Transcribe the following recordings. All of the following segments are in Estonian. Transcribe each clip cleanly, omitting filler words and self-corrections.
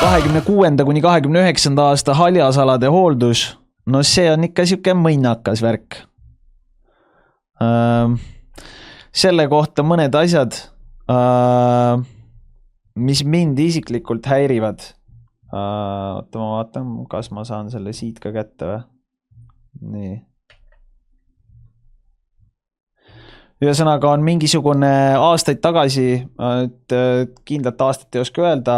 26. kuni 29. aasta haljasalade hooldus. No see on ikka siuke mõnnakas värk. Selle kohta mõned asjad, mis mind isiklikult häirivad. Oota, ma vaatan, kas ma saan selle siit ka kätte või? Nii. Ühesõnaga on mingisugune aastaid tagasi, et kindlat aastat ei oska öelda,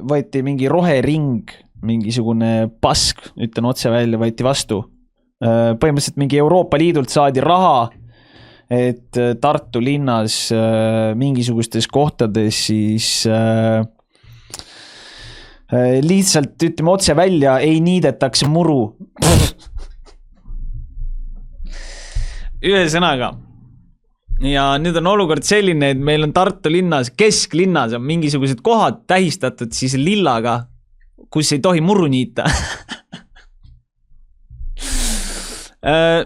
võeti mingi rohering, mingisugune pask, ütlen otse välja, võeti vastu. Põhimõtteliselt mingi Euroopa Liidult saadi raha, et Tartu linnas mingisugustes kohtades siis lihtsalt, ütleme otse välja, ei niidetaks muru. Ühesõnaga. Ja nüüd on olukord selline, et meil on Tartu linnas, kesklinnas on mingisugused kohad tähistatud siis lillaga, kus ei tohi muru niita.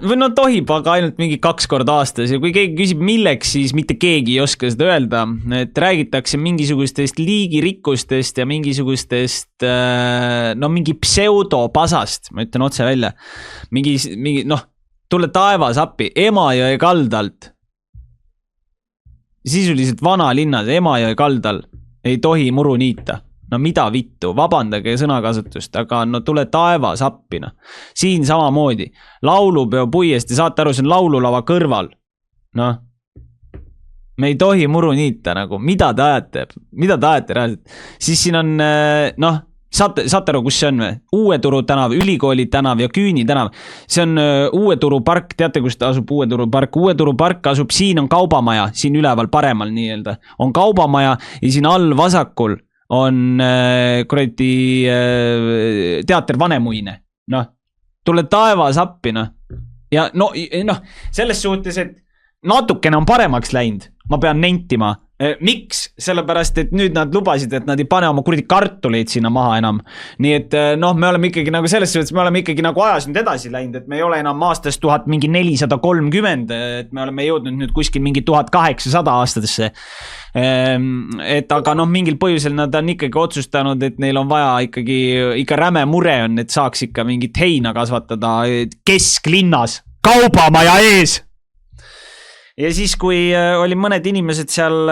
Või no tohib, aga ainult mingi 2 korda aastas ja kui keegi küsib milleks, siis mitte keegi ei oska seda öelda, et räägitakse mingisugustest liigirikkustest ja mingisugustest mingi pseudopasast, ma ütlen otse välja, mingi tule taevas appi, Emajõe kaldalt, sisuliselt vana linnas Emajõe kaldal ei tohi muru niita. No mida vittu, vabandage sõnakasutust, aga no tule taevas appi. No. Siin samamoodi. Laulupeo puiesti, saate aru, see on laululava kõrval. No. Me ei tohi muru niita, nagu. Mida te ajate? Mida te ajate reaalselt? Siis siin on, saate aru, kus see on või? Uue Turu tänav, Ülikooli tänav ja Küüni tänav. See on Uue Turu park, teate, kus ta asub Uue Turu park? Uue Turu park asub, siin on kaubamaja, siin üleval paremal nii-öelda. On kaubamaja ja siin all vasakul on kuradi teater Vanemuine. Tule taevas appi. Ja selles suhtes, et natukene on paremaks läinud, ma pean nentima. Miks? Sellepärast, et nüüd nad lubasid, et nad ei pane oma kuradi kartuleid sinna maha enam. Nii et me oleme ikkagi nagu selles suhtes, me oleme ikkagi nagu ajas nüüd edasi läinud, et me ei ole enam aastast 1430, et me oleme jõudnud nüüd kuskil mingi 1800 aastatesse. Et aga mingil põhjusel nad on ikkagi otsustanud, et neil on vaja ikka räme mure on, et saaks ikka mingit heina kasvatada kesklinnas, kaubamaja ees. Ja siis, kui oli mõned inimesed seal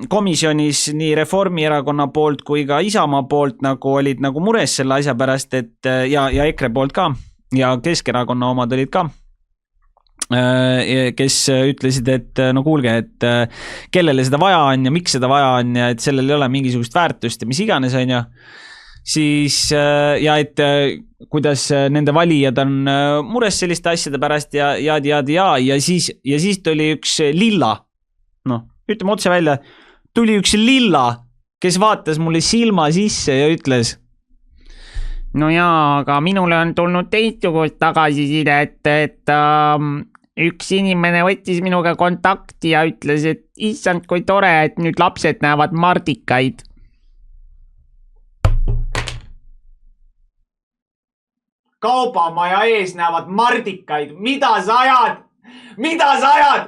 komisjonis nii Reformierakonna poolt kui ka Isamaa poolt nagu olid nagu mures selle asja pärast, et ja EKRE poolt ka ja Keskerakonna omad olid ka, kes ütlesid, et no kuulge, et kellele seda vaja on ja miks seda vaja on ja et sellel ei ole mingisugust väärtust ja mis iganes on ja siis ja et kuidas nende valijad on mures selliste asjade pärast ja siis tuli üks lilla, ütleme otse välja, tuli üks lilla, kes vaatas mulle silma sisse ja ütles, no jaa, aga minule on tulnud teistsugust tagasiside, et üks inimene võttis minuga kontakti ja ütles, et issand, kui tore, et nüüd lapsed näevad mardikaid. Kaubamaja ees näevad mardikaid. Mida sa ajad? Mida sa ajad?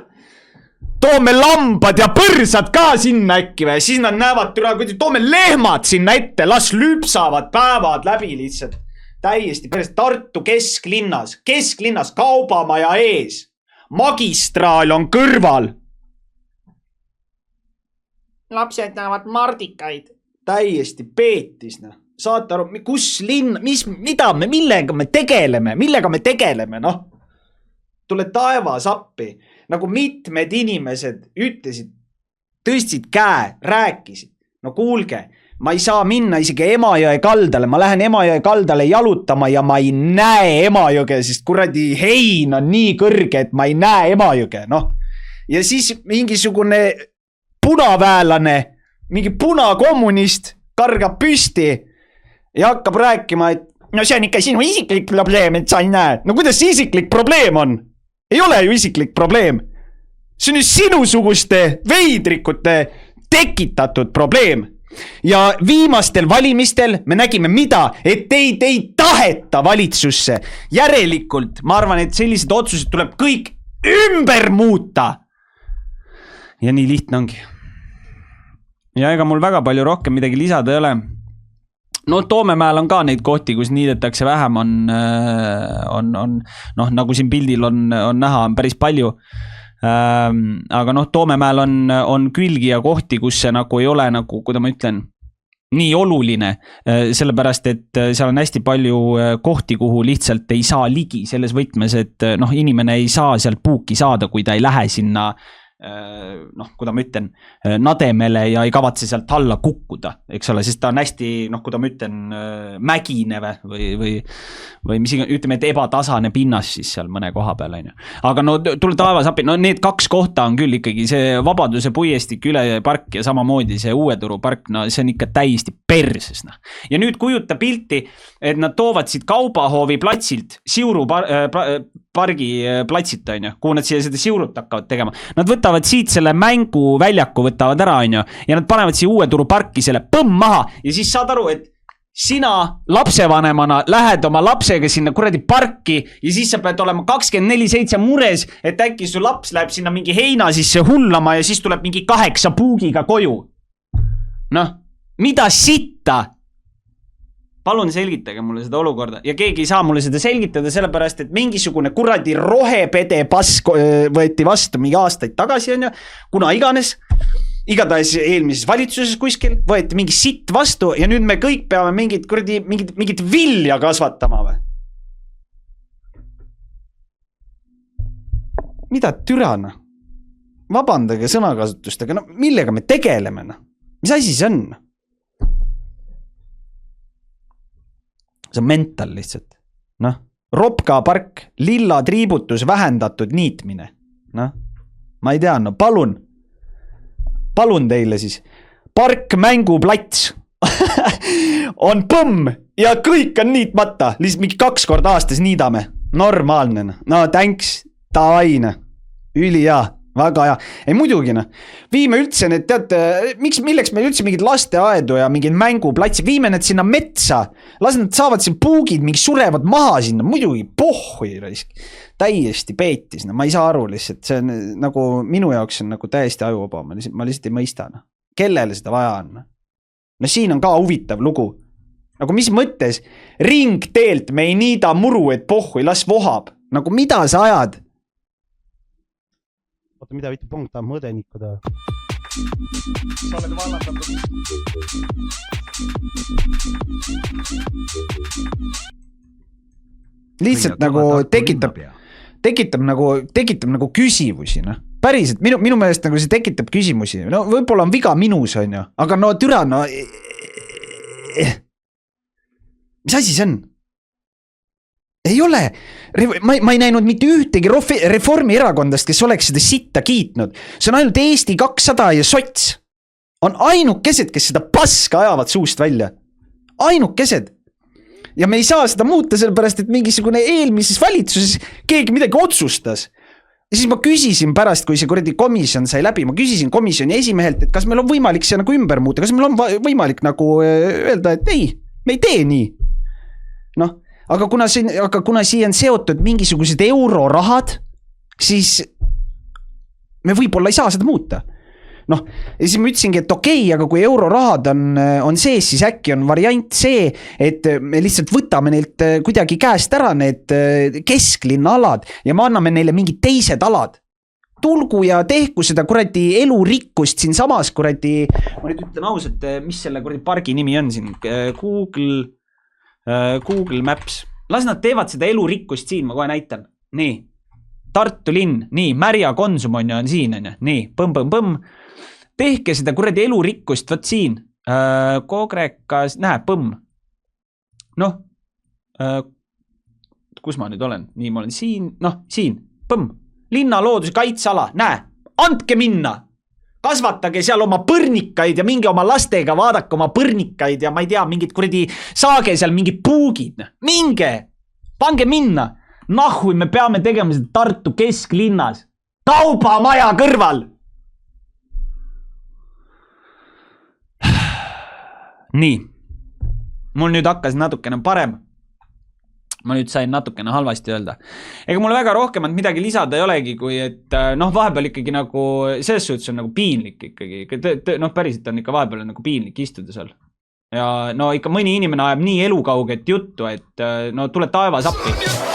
Toome lambad ja põrsad ka sinna äkki või? Siis nad näevad, toome lehmad sinna ette, las lüpsavad päevad läbi lihtsalt. Täiesti pärast Tartu kesklinnas, kaubamaja ees. Magistraal on kõrval. Lapsed näevad mardikaid. Täiesti peetis, Saate aru, kus linn, millega me tegeleme, Tule taevas appi. Nagu mitmed inimesed ütlesid, tõstsid käe, rääkisid. No kuulge, ma ei saa minna isegi Emajõe kaldale, ma lähen Emajõe kaldale jalutama ja ma ei näe Emajõge, sest kuradi hein on nii kõrge, et ma ei näe Emajõge, Ja siis mingisugune punaväelane, mingi punakommunist kargab püsti ja hakkab rääkima, et no see on ikka sinu isiklik probleem, et sa ei näe. No kuidas see isiklik probleem on? Ei ole ju isiklik probleem. See on ju sinusuguste veidrikute tekitatud probleem. Ja viimastel valimistel me nägime mida, et teid ei taheta valitsusse. Järelikult, ma arvan, et sellised otsused tuleb kõik ümber muuta. Ja nii lihtne ongi. ja ega mul väga palju rohkem midagi lisada ei ole. No Toomemäel on ka neid kohti, kus niidetakse vähem, on nagu siin pildil on näha, on päris palju. Aga Toomemäel on külgi ja kohti, kus see nagu ei ole nagu, kuidas ma ütlen, nii oluline, sellepärast, et seal on hästi palju kohti, kuhu lihtsalt ei saa ligi selles võtmes, et inimene ei saa sealt puuki saada, kui ta ei lähe sinna kuidas ma ütlen, nademele ja ei kavatse sealt alla kukkuda, eks ole, sest ta on hästi, kuidas ma ütlen, mägine või mis ütleme, et ebatasane pinnas siis seal mõne koha peal, on ju. Aga tule taevas appi, need 2 kohta on küll ikkagi see Vabaduse puiestik üle park ja samamoodi see Uue Turu park, see on ikka täiesti perses. Ja nüüd kujuta pilti, et nad toovad siit Kaubahoovi platsilt, Siuru pargi platsit, on ju, kuhu nad siia seda Siurut hakkavad tegema. Nad võtavad siit selle mänguväljaku, võtavad ära, on ju, ja nad panevad siia Uue Turu parki selle põmm maha ja siis saad aru, et sina lapsevanemana lähed oma lapsega sinna kuradi parki ja siis sa pead olema 24/7 mures, et äkki su laps läheb sinna mingi heina sisse hullama ja siis tuleb mingi 8 puugiga koju. Mida sitta? Palun selgitage mulle seda olukorda ja keegi ei saa mulle seda selgitada, sellepärast, et mingisugune kuradi rohepede pask võeti vastu mingi aastaid tagasi, on ju, kuna igatahes eelmises valitsuses kuskil võeti mingi sitt vastu ja nüüd me kõik peame mingit vilja kasvatama või? Mida türana? Vabandage sõnakasutustega, millega me tegeleme? Mis asi see on? See on mental lihtsalt. Ropka park, lilla triibutus, vähendatud niitmine. Ma ei tea, palun teile siis. Park mänguplats on põmm ja kõik on niitmata. Lihtsalt mingi 2 korda aastas niidame. Normaalne. Thanks, tavaine. Üli hea. Väga hea. Ei muidugi, viime üldse need, milleks meil üldse mingid lasteaedu ja mingid mänguplatsi, viime need sinna metsa, las nad saavad siin puugid, mingi surevad maha sinna, muidugi pohhui raisk, täiesti peetis, ma ei saa aru lihtsalt, see on nagu minu jaoks on nagu täiesti ajuvaba, ma lihtsalt ei mõista, kellele seda vaja on. Siin on ka huvitav lugu, nagu mis mõttes, ringteelt me ei niida muru, et pohhui, las vohab, nagu mida sa ajad? Oota, mida viitu punkt tahab mõõdenikku teha? Sa oled vallandatud. Lihtsalt nagu tekitab nagu küsimusi, Päriselt, minu meelest nagu see tekitab küsimusi. Võib-olla on viga minus, on ju, aga türa, mis asi see on? Ei ole, ma ei näinud mitte ühtegi Reformierakondast, kes oleks seda sitta kiitnud. See on ainult Eesti 200 ja sots. On ainukesed, kes seda paska ajavad suust välja. Ainukesed. Ja me ei saa seda muuta sellepärast, et mingisugune eelmises valitsuses keegi midagi otsustas. Ja siis ma küsisin pärast, kui see kuradi komisjon sai läbi, ma küsisin komisjoni esimehelt, et kas meil on võimalik see nagu ümber muuta, kas meil on võimalik nagu öelda, et ei, me ei tee nii. Aga kuna siia on seotud mingisugused eurorahad, siis me võib-olla ei saa seda muuta. Ja siis ma ütlesingi, et okei, aga kui eurorahad on sees, siis äkki on variant see, et me lihtsalt võtame neilt kuidagi käest ära need kesklinna alad ja me anname neile mingid teised alad. Tulgu ja tehku seda kuradi elurikkust siin samas kuradi, ma nüüd ütlen ausalt, mis selle kuradi pargi nimi on siin, Google Maps. Las nad teevad seda elurikkust siin, ma kohe näitan. Nii, Tartu linn, nii, Märja Konsum on siin, on ju, nii, põmm. Tehke seda kuradi elurikkust, võt siin, Kogrekas, põmm. Kus ma nüüd olen? Nii, ma olen siin, siin, põmm. Linna looduse kaitsala, andke minna. Kasvatage seal oma põrnikaid ja mingi oma lastega vaadake oma põrnikaid ja ma ei tea, mingid kuradi, saage seal mingid puugid. Minge, pange minna. Nahui me peame tegema seda Tartu kesklinnas. Kaubamaja kõrval. Nii, mul nüüd hakkas natukene parem. ma nüüd sain natukene halvasti öelda. Ega mul väga rohkemat midagi lisada ei olegi, kui et noh, vahepeal ikkagi nagu, selles suhtes on nagu piinlik ikkagi. Noh, päriselt on ikka vahepeal nagu piinlik istuda seal. Ja no ikka mõni inimene ajab nii elukauget juttu, et no tule taevas appi.